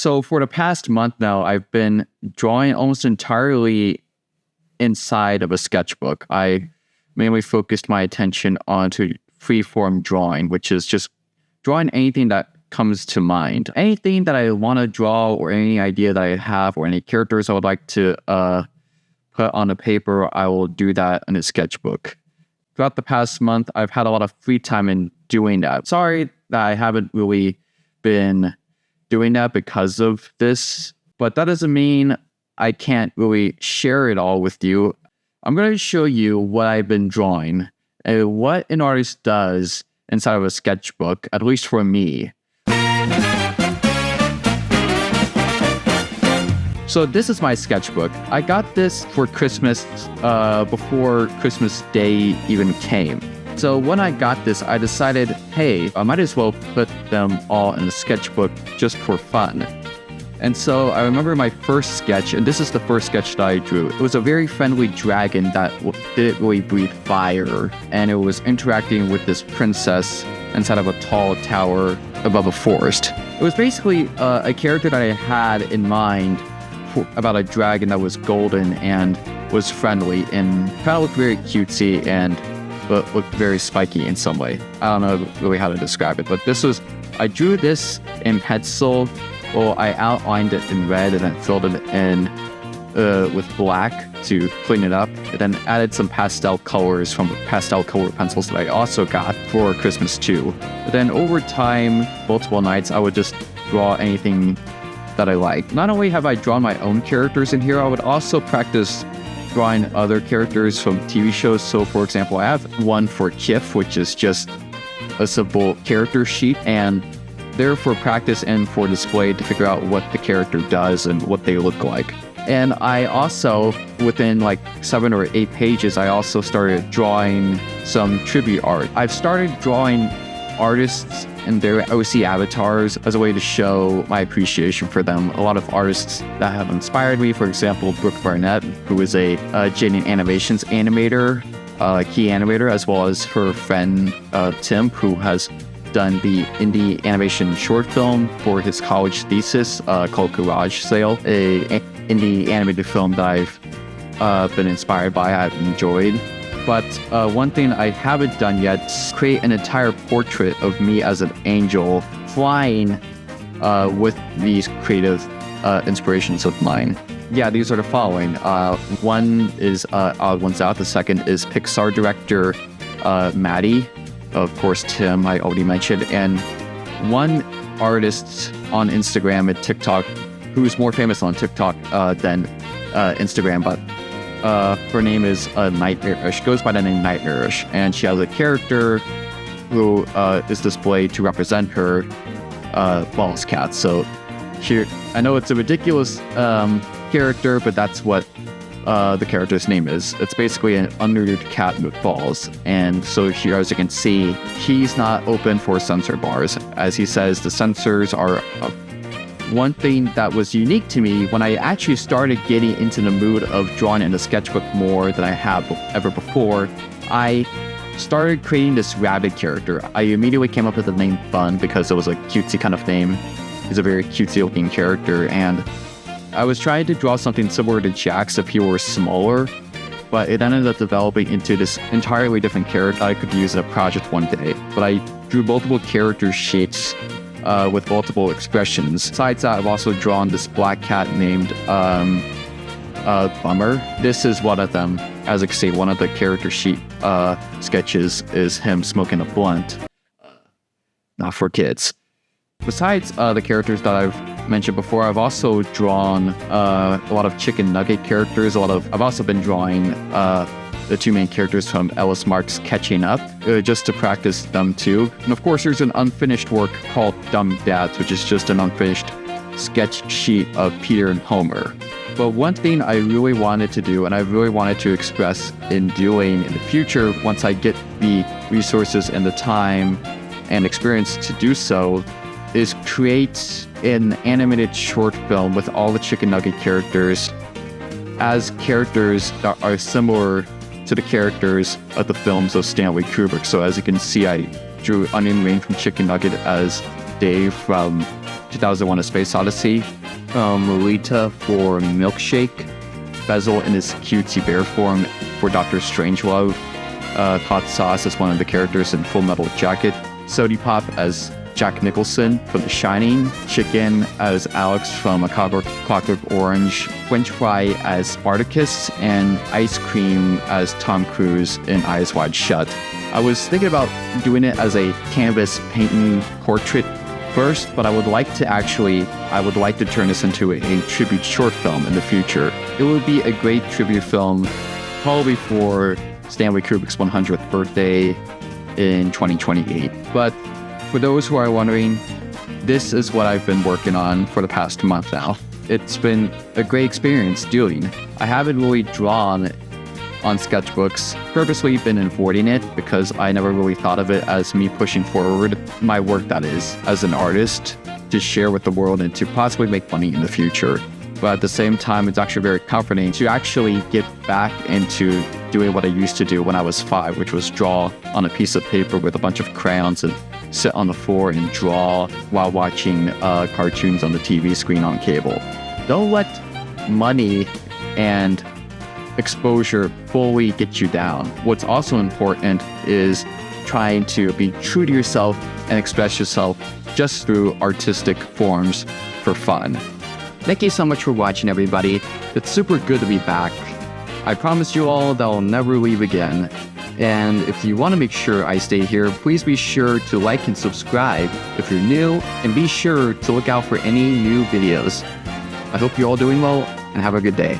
So for the past month now, I've been drawing almost entirely inside of a sketchbook. I mainly focused my attention onto freeform drawing, which is just drawing anything that comes to mind. Anything that I want to draw, or any idea that I have, or any characters I would like to put on a paper, I will do that in a sketchbook. Throughout the past month, I've had a lot of free time in doing that. Sorry that I haven't really been doing that because of this, but that doesn't mean I can't really share it all with you. I'm going to show you what I've been drawing and what an artist does inside of a sketchbook, at least for me. So this is my sketchbook. I got this for Christmas before Christmas Day even came. So when I got this, I decided, hey, I might as well put them all in a sketchbook just for fun. And so I remember my first sketch, and this is the first sketch that I drew. It was a very friendly dragon that didn't really breathe fire, and it was interacting with this princess inside of a tall tower above a forest. It was basically a character that I had in mind about a dragon that was golden and was friendly and kind of looked very cutesy and but looked very spiky in some way. I don't know really how to describe it, but I drew this in pencil. Well, I outlined it in red and then filled it in with black to clean it up, and then added some pastel colors from pastel color pencils that I also got for Christmas too. But then over time, multiple nights, I would just draw anything that I like. Not only have I drawn my own characters in here, I would also practice drawing other characters from TV shows. So for example, I have one for Kif, which is just a simple character sheet, and they're for practice and for display to figure out what the character does and what they look like. And I also, within like 7 or 8 pages, I also started drawing some tribute art. I've started drawing artists and their OC avatars as a way to show my appreciation for them. A lot of artists that have inspired me, for example, Brooke Barnett, who is a Jaden Animations animator, key animator, as well as her friend Tim, who has done the indie animation short film for his college thesis called Garage Sale, a indie animated film that I've been inspired by, I've enjoyed. But one thing I haven't done yet is create an entire portrait of me as an angel flying with these creative inspirations of mine. Yeah, these are the following. One is Odd Ones Out. The second is Pixar director Maddie. Of course, Tim, I already mentioned. And one artist on Instagram and TikTok who's more famous on TikTok than Instagram, but her name is Nightmarish. She goes by the name Nightmarish, and she has a character who is displayed to represent her Balls Cat. So here, I know it's a ridiculous character, but that's what the character's name is. It's basically an unneutred cat with balls. And so here, as you can see, he's not open for censor bars. As he says, the censors are one thing that was unique to me when I actually started getting into the mood of drawing in a sketchbook more than I have ever before. I started creating this rabbit character. I immediately came up with the name Bun because it was a cutesy kind of name. He's a very cutesy looking character, and I was trying to draw something similar to Jax if he were smaller, but it ended up developing into this entirely different character I could use in a project one day. But I drew multiple character sheets with multiple expressions. Besides that, I've also drawn this black cat named Bummer. This is one of them. As I can see, one of the character sheet sketches is him smoking a blunt. Not for kids. Besides the characters that I've mentioned before, I've also drawn a lot of chicken nugget characters. I've also been drawing the two main characters from Ellis Mark's Catching Up, just to practice them too. And of course, there's an unfinished work called Dumb Dads, which is just an unfinished sketch sheet of Peter and Homer. But one thing I really wanted to do, and I really wanted to express in doing in the future, once I get the resources and the time and experience to do so, is create an animated short film with all the chicken nugget characters as characters that are similar to the characters of the films of Stanley Kubrick. So as you can see, I drew Onion Ring from Chicken Nugget as Dave from 2001: A Space Odyssey, Marita for Milkshake, Bezel in his cutesy bear form for Dr. Strangelove, Hot Sauce as one of the characters in Full Metal Jacket, Sody Pop as Jack Nicholson from The Shining, Chicken as Alex from A Clockwork Orange, French Fry as Spartacus, and Ice Cream as Tom Cruise in Eyes Wide Shut. I was thinking about doing it as a canvas painting portrait first, but I would like to turn this into a tribute short film in the future. It would be a great tribute film probably for Stanley Kubrick's 100th birthday in 2028. But for those who are wondering, this is what I've been working on for the past month now. It's been a great experience doing. I haven't really drawn on sketchbooks, purposely been avoiding it because I never really thought of it as me pushing forward my work, that is, as an artist, to share with the world and to possibly make money in the future. But at the same time, it's actually very comforting to actually get back into doing what I used to do when I was 5, which was draw on a piece of paper with a bunch of crayons and sit on the floor and draw while watching cartoons on the TV screen on cable. Don't let money and exposure fully get you down. What's also important is trying to be true to yourself and express yourself just through artistic forms for fun. Thank you so much for watching, everybody. It's super good to be back. I promise you all that I'll never leave again. And if you want to make sure I stay here, please be sure to like and subscribe if you're new, and be sure to look out for any new videos. I hope you're all doing well, and have a good day.